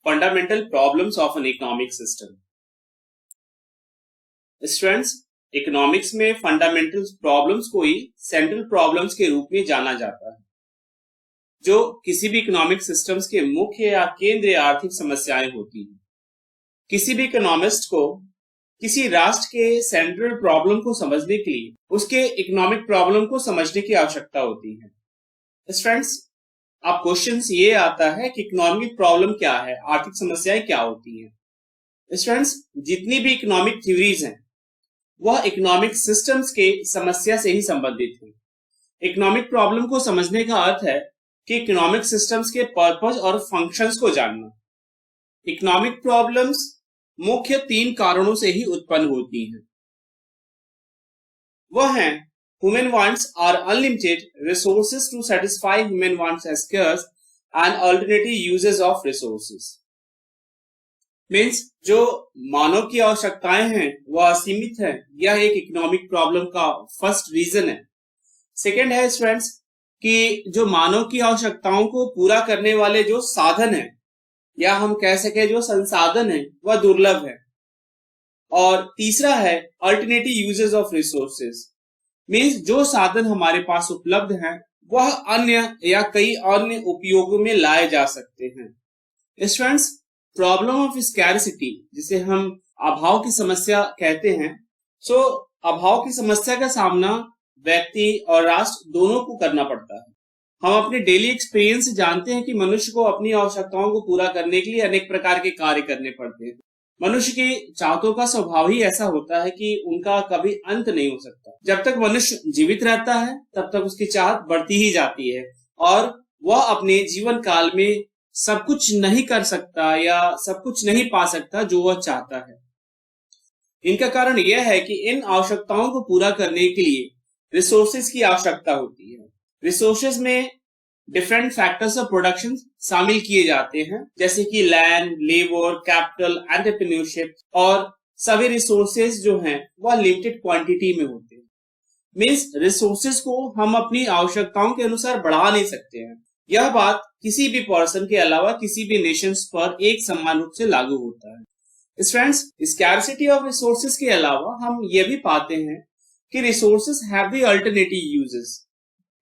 Fundamental problems of an economic system. Students, economics में fundamental problems को ही central problems के रूप में जाना जाता है, जो किसी भी इकोनॉमिक सिस्टम्स के मुख्य या केंद्रीय आर्थिक समस्याएं होती हैं। किसी भी इकोनॉमिस्ट को किसी राष्ट्र के सेंट्रल प्रॉब्लम को समझने के लिए उसके इकोनॉमिक प्रॉब्लम को समझने की आवश्यकता होती है। स्टूडेंट्स, अब क्वेश्चन ये आता है कि इकोनॉमिक प्रॉब्लम क्या है, आर्थिक समस्याएं क्या होती हैं। स्टूडेंट्स, जितनी भी इकोनॉमिक थ्योरीज हैं वह इकोनॉमिक सिस्टम्स के समस्या से ही संबंधित है। इकोनॉमिक प्रॉब्लम को समझने का अर्थ है कि इकोनॉमिक सिस्टम्स के पर्पस और फंक्शंस को जानना। इकोनॉमिक प्रॉब्लम्स मुख्य 3 कारणों से ही उत्पन्न होती हैं। वह हैं human wants are unlimited, resources to satisfy human wants are scarce, and alternative uses of resources. Means जो मानव की आवश्यकताएं हैं वह असीमित है। यह एक इकोनॉमिक प्रॉब्लम का फर्स्ट रीजन है। सेकेंड है स्टूडेंट्स कि जो मानव की आवश्यकताओं को पूरा करने वाले जो साधन है या हम कह सके जो संसाधन है वह दुर्लभ है। और तीसरा है alternative uses of resources, means जो साधन हमारे पास उपलब्ध हैं वह अन्य या कई अन्य उपयोगों में लाए जा सकते हैं। स्टूडेंट्स, प्रॉब्लम ऑफ स्कैरसिटी, जिसे हम अभाव की समस्या कहते हैं, अभाव की समस्या का सामना व्यक्ति और राष्ट्र दोनों को करना पड़ता है। हम अपने डेली एक्सपीरियंस से जानते हैं कि मनुष्य को अपनी आवश्यकताओं को पूरा करने के लिए अनेक प्रकार के कार्य करने पड़ते हैं। मनुष्य की चाहतों का स्वभाव ही ऐसा होता है कि उनका कभी अंत नहीं हो सकता। जब तक मनुष्य जीवित रहता है तब तक उसकी चाहत बढ़ती ही जाती है और वह अपने जीवन काल में सब कुछ नहीं कर सकता या सब कुछ नहीं पा सकता जो वह चाहता है। इनका कारण यह है कि इन आवश्यकताओं को पूरा करने के लिए रिसोर्सेज की आवश्यकता होती है। रिसोर्सेज में डिफरेंट फैक्टर्स ऑफ प्रोडक्शन शामिल किए जाते हैं, जैसे कि लैंड, लेबर, कैपिटल, एंटरप्रेन्योरशिप, और सभी रिसोर्सेज जो हैं वह लिमिटेड क्वांटिटी में होते हैं। मींस रिसोर्सेज को हम अपनी आवश्यकताओं के अनुसार बढ़ा नहीं सकते हैं। यह बात किसी भी पर्सन के अलावा किसी भी नेशंस पर एक समान रूप से लागू होता है। फ्रेंड्स, स्कैरसिटी ऑफ रिसोर्सेज के अलावा हम यह भी पाते हैं कि resources have the alternative uses,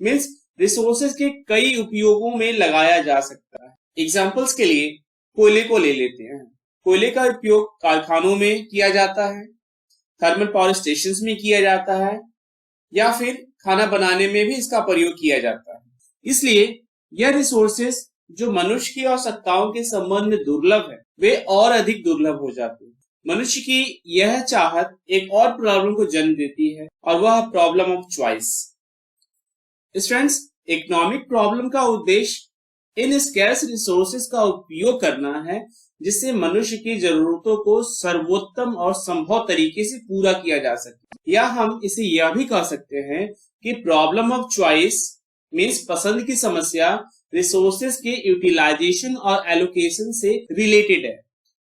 means resources के कई उपयोगों में लगाया जा सकता है। एग्जांपल्स के लिए कोयले को ले लेते हैं। कोयले का उपयोग कारखानों में किया जाता है, थर्मल पावर स्टेशंस में किया जाता है, या फिर खाना बनाने में भी इसका प्रयोग किया जाता है। इसलिए यह रिसोर्सेज जो मनुष्य की आवश्यकताओं के संबंध में दुर्लभ है वे और अधिक दुर्लभ हो जाते हैं। मनुष्य की यह चाहत एक और प्रॉब्लम को जन्म देती है और वह problem of choice. Students, economic problem का उद्देश्य इन स्कैर्स रिसोर्सेज का उपयोग करना है जिससे मनुष्य की जरूरतों को सर्वोत्तम और संभव तरीके से पूरा किया जा सके। या हम इसे यह भी कह सकते हैं कि प्रॉब्लम ऑफ चॉइस मींस पसंद की समस्या रिसोर्सेज के यूटिलाइजेशन और एलोकेशन से रिलेटेड है,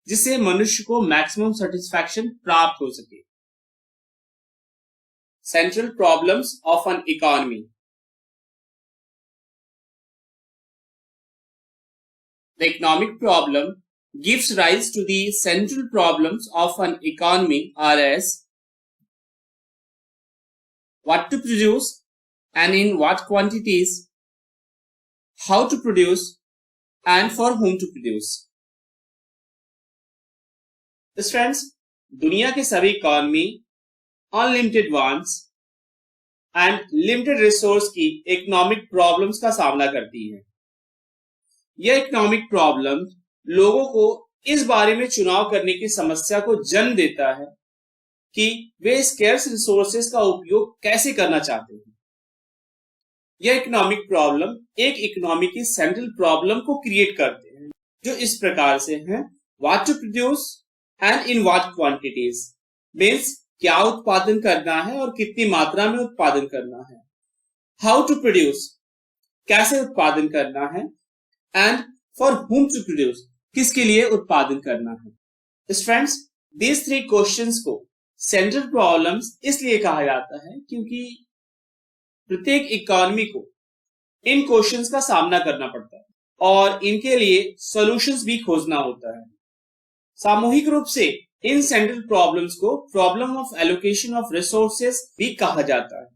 जिससे मनुष्य को मैक्सिमम सेटिस्फैक्शन प्राप्त हो सके। Central problems of an economy. The economic problem gives rise to the central problems of an economy are as what to produce and in what quantities, how to produce and for whom to produce. Friends, दुनिया के सभी economy unlimited wants and limited resource की economic problems का सामना करती है। यह economic problem लोगों को इस बारे में चुनाव करने की समस्या को जन्म देता है कि वे स्कैर्स रिसोर्सेज का उपयोग कैसे करना चाहते हैं। यह इकोनॉमिक प्रॉब्लम एक इकोनॉमी की सेंट्रल प्रॉब्लम को क्रिएट करते हैं, जो इस प्रकार से हैं: what to produce and in what quantities, means क्या उत्पादन करना है और कितनी मात्रा में उत्पादन करना है। हाउ टू प्रोड्यूस, कैसे उत्पादन करना है, and for whom to produce, किसके लिए उत्पादन करना है। फ्रेंड्स, these 3 क्वेश्चंस को सेंट्रल प्रॉब्लम्स इसलिए कहा जाता है क्योंकि प्रत्येक इकोनॉमी को इन क्वेश्चंस का सामना करना पड़ता है। और इनके लिए सॉल्यूशंस भी खोजना होता है। सामूहिक रूप से इन सेंट्रल प्रॉब्लम्स को problem of allocation of resources भी कहा जाता है।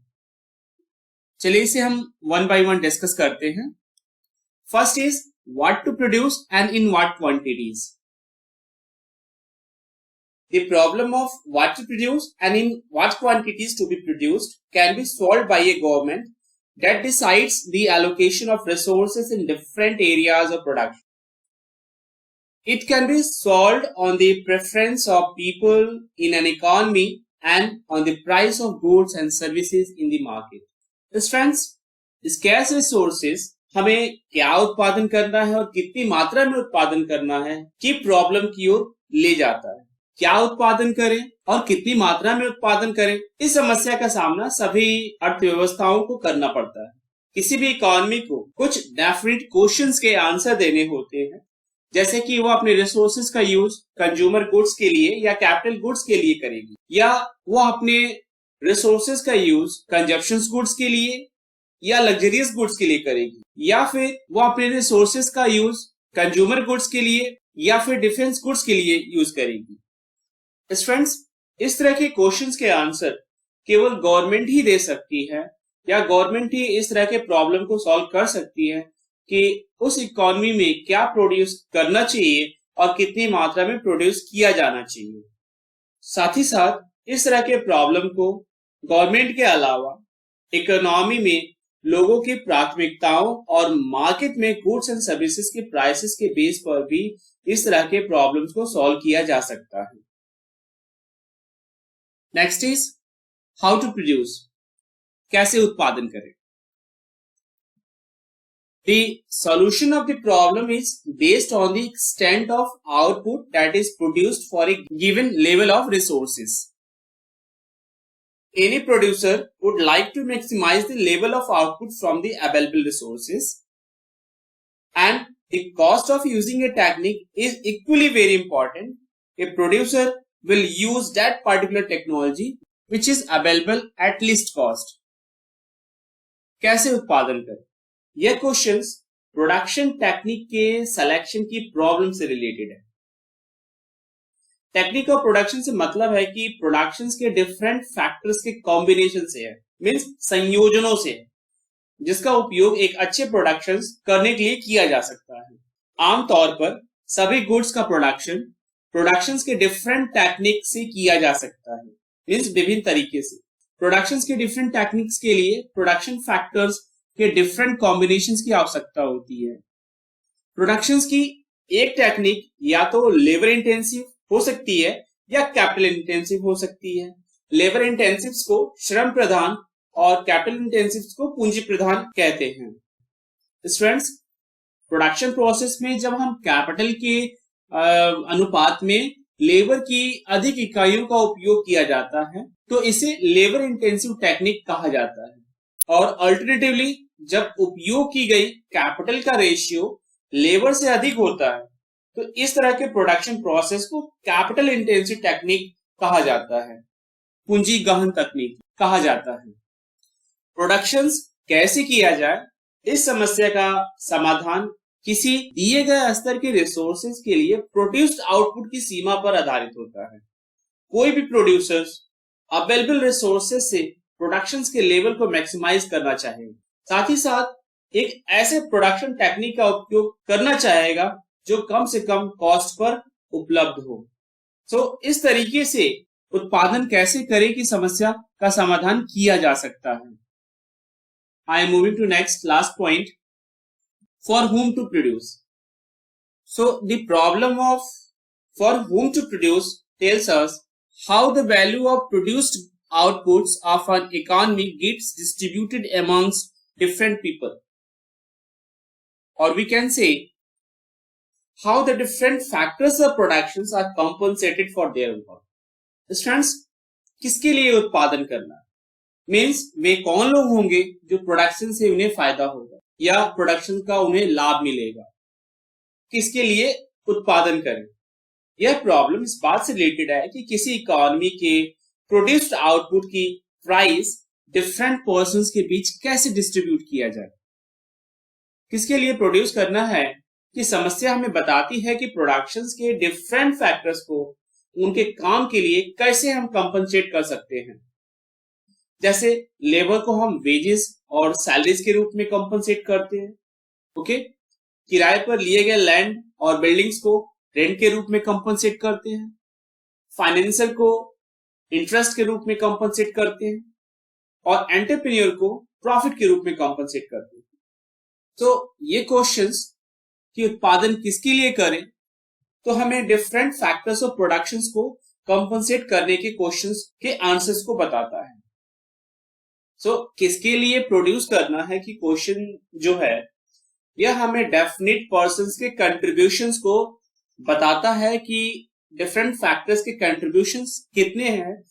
चलिए इसे हम वन बाय वन डिस्कस करते हैं। First is what to produce and in what quantities. The problem of what to produce and in what quantities to be produced can be solved by a government that decides the allocation of resources in different areas of production. It can be solved on the preference of people in an economy and on the price of goods and services in the market. Friends, scarce resources हमें क्या उत्पादन करना है और कितनी मात्रा में उत्पादन करना है की प्रॉब्लम की ओर ले जाता है। क्या उत्पादन करें और कितनी मात्रा में उत्पादन करें, इस समस्या का सामना सभी अर्थव्यवस्थाओं को करना पड़ता है। किसी भी इकोनॉमी को कुछ डेफिनेट क्वेश्चंस के आंसर देने होते हैं, जैसे कि वो अपने रिसोर्सेज का यूज कंज्यूमर गुड्स के लिए या कैपिटल गुड्स के लिए करेगी, या वो अपने रिसोर्सेज का यूज कंजप्शन गुड्स के लिए या लग्जरियस गुड्स के लिए करेगी, या फिर वो अपने रिसोर्सेज का यूज कंज्यूमर गुड्स के लिए या फिर डिफेंस गुड्स के लिए यूज करेगी। फ्रेंड्स, इस तरह के क्वेश्चंस के आंसर केवल गवर्नमेंट ही दे सकती है या गवर्नमेंट ही इस तरह के प्रॉब्लम को सॉल्व कर सकती है कि उस इकोनॉमी में क्या प्रोड्यूस करना चाहिए और कितनी मात्रा में प्रोड्यूस किया जाना चाहिए। साथ ही साथ इस तरह के प्रॉब्लम को गवर्नमेंट के अलावा इकोनॉमी में लोगों की प्राथमिकताओं और मार्केट में गुड्स एंड सर्विसेज के प्राइसेस के बेस पर भी इस तरह के प्रॉब्लम्स को सॉल्व किया जा सकता है। Next is how to produce, कैसे उत्पादन करें। The solution of the problem is based on the extent of output that is produced for a given level of resources. Any producer would like to maximize the level of output from the available resources, and the cost of using a technique is equally very important. A producer will use that particular technology which is available at least cost. कैसे उत्पादन करें? यह questions production technique के selection की problem से related है। Technique of production से मतलब है कि प्रोडक्शंस के डिफरेंट फैक्टर्स के कॉम्बिनेशन से है, मींस संयोजनों से है, जिसका उपयोग एक अच्छे प्रोडक्शंस करने के लिए किया जा सकता है। आमतौर पर सभी गुड्स का प्रोडक्शंस के डिफरेंट टेक्निक से किया जा सकता है, मींस विभिन्न तरीके से। प्रोडक्शंस के डिफरेंट टेक्निक्स के लिए प्रोडक्शन फैक्टर्स के डिफरेंट कॉम्बिनेशंस की आवश्यकता होती है। प्रोडक्शंस की एक टेक्निक या तो लेबर इंटेंसिव हो सकती है या कैपिटल इंटेंसिव हो सकती है। लेबर इंटेंसिव को श्रम प्रधान और कैपिटल इंटेंसिव को पूंजी प्रधान कहते हैं। स्टूडेंट्स, प्रोडक्शन प्रोसेस में जब हम कैपिटल के अनुपात में लेबर की अधिक इकाइयों का उपयोग किया जाता है तो इसे लेबर इंटेंसिव टेक्निक कहा जाता है, और अल्टरनेटिवली जब उपयोग की गई कैपिटल का रेशियो लेबर से अधिक होता है तो इस तरह के प्रोडक्शन प्रोसेस को कैपिटल इंटेंसिव टेक्निक कहा जाता है, पूंजी गहन तकनीक कहा जाता है। प्रोडक्शंस कैसे किया जाए, इस समस्या का समाधान किसी दिए गए स्तर के रिसोर्सेज के लिए प्रोड्यूस्ड आउटपुट की सीमा पर आधारित होता है। कोई भी प्रोड्यूसर्स अवेलेबल रिसोर्सेज से प्रोडक्शंस के लेवल को मैक्सिमाइज करना चाहेगा, साथ ही साथ एक ऐसे प्रोडक्शन टेक्निक का उपयोग करना चाहेगा जो कम से कम कॉस्ट पर उपलब्ध हो। इस तरीके से उत्पादन कैसे करें की समस्या का समाधान किया जा सकता है। I am moving to next last point, for whom to produce. So the problem of for whom to produce tells us how the value of produced outputs of an economy gets distributed amongst different people, or we can say how the different factors of productions are compensated for their work. Students, किसके लिए उत्पादन करना, means वे कौन लोग होंगे जो production से उन्हें फायदा होगा या प्रोडक्शन का उन्हें लाभ मिलेगा, किसके लिए उत्पादन करें। यह प्रॉब्लम इस बात से रिलेटेड है कि किसी इकोनॉमी के प्रोड्यूस्ड आउटपुट की प्राइस डिफरेंट पर्संस के बीच कैसे डिस्ट्रीब्यूट किया जाए। किसके लिए प्रोड्यूस करना है कि समस्या हमें बताती है कि प्रोडक्शंस के डिफरेंट फैक्टर्स को उनके काम के लिए कैसे हम कंपनसेट कर सकते हैं। जैसे लेबर को हम वेजेस और सैलरीज के रूप में कंपनसेट करते हैं, ओके। किराए पर लिए गए लैंड और बिल्डिंग्स को रेंट के रूप में कंपनसेट करते हैं। फाइनेंशियल को इंटरेस्ट के रूप में कंपनसेट करते हैं और एंटरप्रेन्योर को प्रॉफिट के रूप में कंपनसेट करते हैं। तो ये क्वेश्चंस कि उत्पादन किसके लिए करें, तो हमें डिफरेंट फैक्टर्स ऑफ प्रोडक्शंस को कंपनसेट करने के क्वेश्चंस के आंसर्स को बताता है। सो किसके लिए प्रोड्यूस करना है कि क्वेश्चन जो है यह हमें डेफिनेट पर्संस के कंट्रीब्यूशंस को बताता है कि डिफरेंट फैक्टर्स के कंट्रीब्यूशंस कितने हैं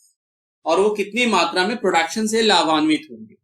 और वो कितनी मात्रा में प्रोडक्शन से लाभान्वित होंगे।